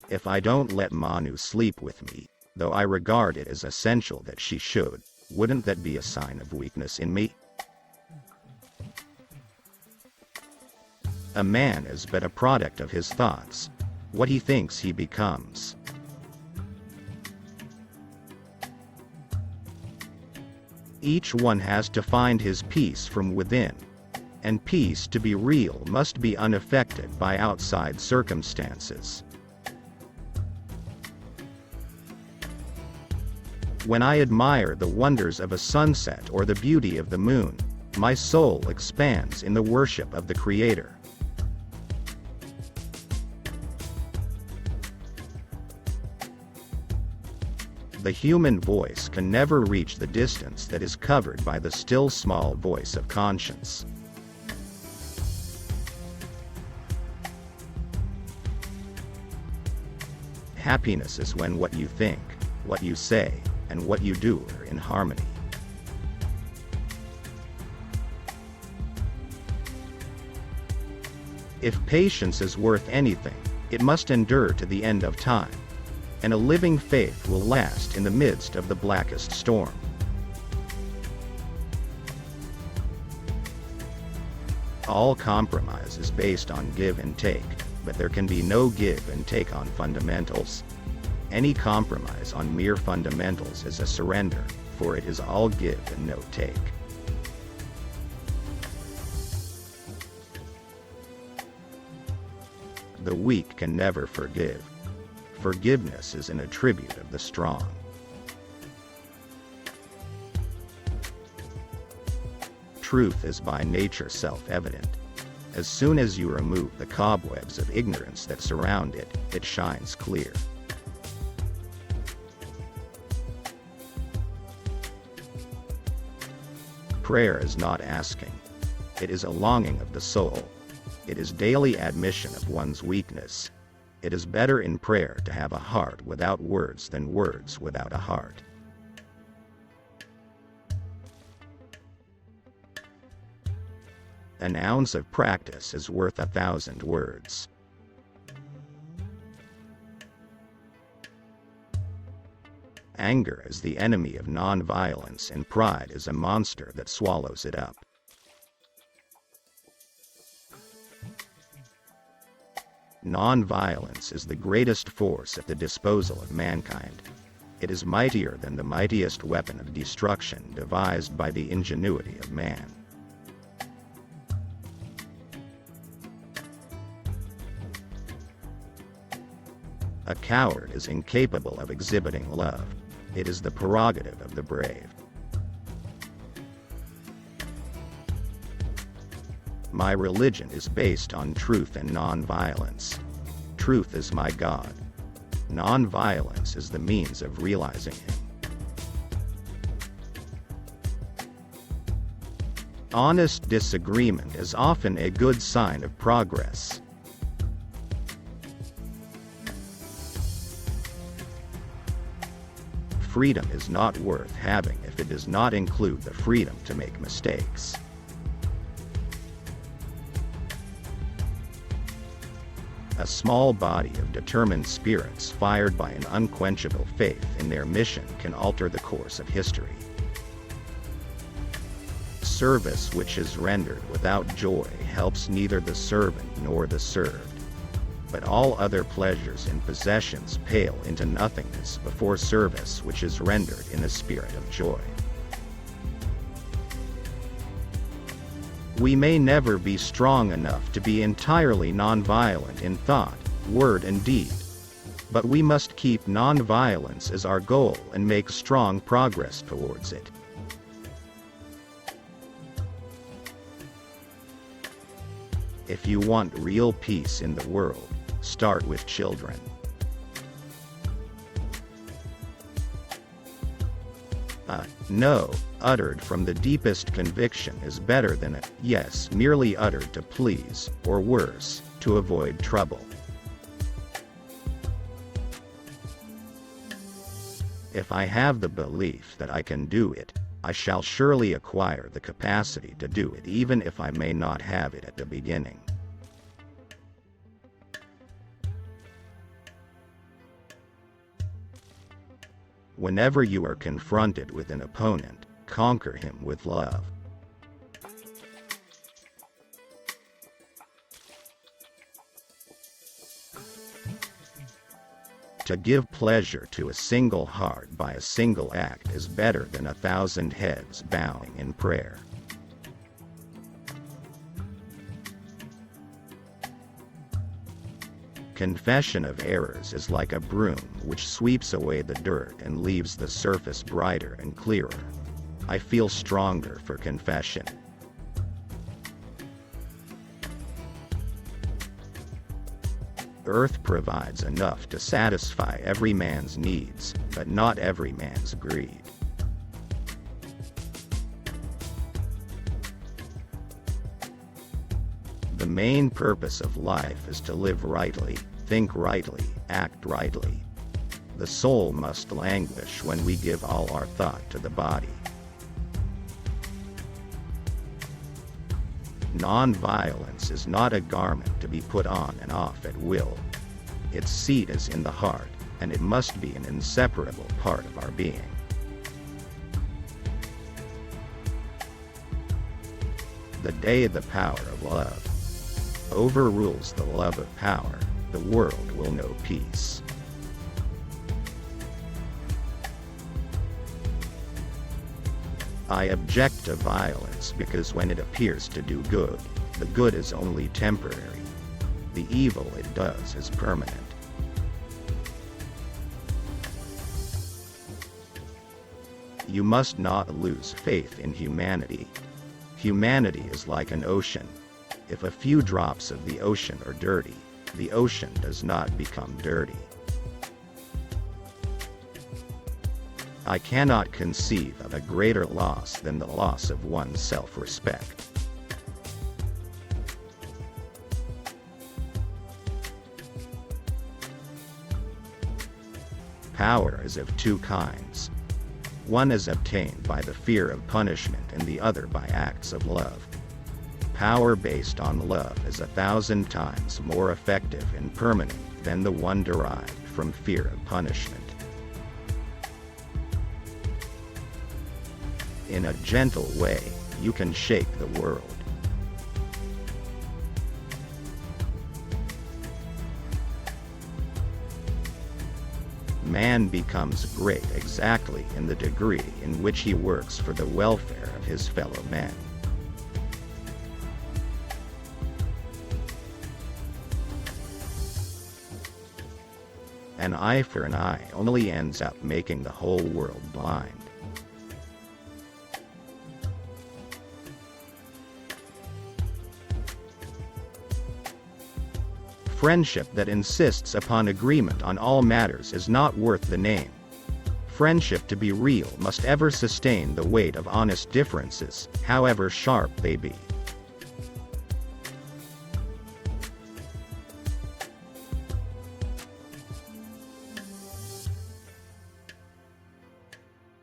If I don't let Manu sleep with me, though I regard it as essential that she should, wouldn't that be a sign of weakness in me? A man is but a product of his thoughts. What he thinks he becomes. Each one has to find his peace from within, and peace to be real must be unaffected by outside circumstances. When I admire the wonders of a sunset or the beauty of the moon, my soul expands in the worship of the Creator. The human voice can never reach the distance that is covered by the still small voice of conscience. Happiness is when what you think, what you say, and what you do are in harmony. If patience is worth anything, it must endure to the end of time, and a living faith will last in the midst of the blackest storm. All compromise is based on give and take, but there can be no give and take on fundamentals. Any compromise on mere fundamentals is a surrender, for it is all give and no take. The weak can never forgive. Forgiveness is an attribute of the strong. Truth is by nature self-evident. As soon as you remove the cobwebs of ignorance that surround it, it shines clear. Prayer is not asking. It is a longing of the soul. It is daily admission of one's weakness. It is better in prayer to have a heart without words than words without a heart. An ounce of practice is worth 1,000 words. Anger is the enemy of nonviolence, and pride is a monster that swallows it up. Nonviolence is the greatest force at the disposal of mankind. It is mightier than the mightiest weapon of destruction devised by the ingenuity of man. A coward is incapable of exhibiting love. It is the prerogative of the brave. My religion is based on truth and nonviolence. Truth is my God. Nonviolence is the means of realizing Him. Honest disagreement is often a good sign of progress. Freedom is not worth having if it does not include the freedom to make mistakes. A small body of determined spirits fired by an unquenchable faith in their mission can alter the course of history. Service which is rendered without joy helps neither the servant nor the served. But all other pleasures and possessions pale into nothingness before service which is rendered in a spirit of joy. We may never be strong enough to be entirely nonviolent in thought, word and deed, but we must keep nonviolence as our goal and make strong progress towards it. If you want real peace in the world, start with children. A no, uttered from the deepest conviction is better than a yes merely uttered to please, or worse, to avoid trouble. If I have the belief that I can do it, I shall surely acquire the capacity to do it even if I may not have it at the beginning. Whenever you are confronted with an opponent, conquer him with love. To give pleasure to a single heart by a single act is better than 1,000 heads bowing in prayer. Confession of errors is like a broom which sweeps away the dirt and leaves the surface brighter and clearer. I feel stronger for confession. Earth provides enough to satisfy every man's needs, but not every man's greed. The main purpose of life is to live rightly, think rightly, act rightly. The soul must languish when we give all our thought to the body. Nonviolence is not a garment to be put on and off at will. Its seat is in the heart, and it must be an inseparable part of our being. The day the power of love overrules the love of power, the world will know peace. I object to violence because when it appears to do good, the good is only temporary. The evil it does is permanent. You must not lose faith in humanity. Humanity is like an ocean. If a few drops of the ocean are dirty, the ocean does not become dirty. I cannot conceive of a greater loss than the loss of one's self-respect. Power is of two kinds. One is obtained by the fear of punishment and the other by acts of love. Power based on love is 1,000 times more effective and permanent than the one derived from fear of punishment. In a gentle way, you can shake the world. Man becomes great exactly in the degree in which he works for the welfare of his fellow men. An eye for an eye only ends up making the whole world blind. Friendship that insists upon agreement on all matters is not worth the name. Friendship to be real must ever sustain the weight of honest differences, however sharp they be.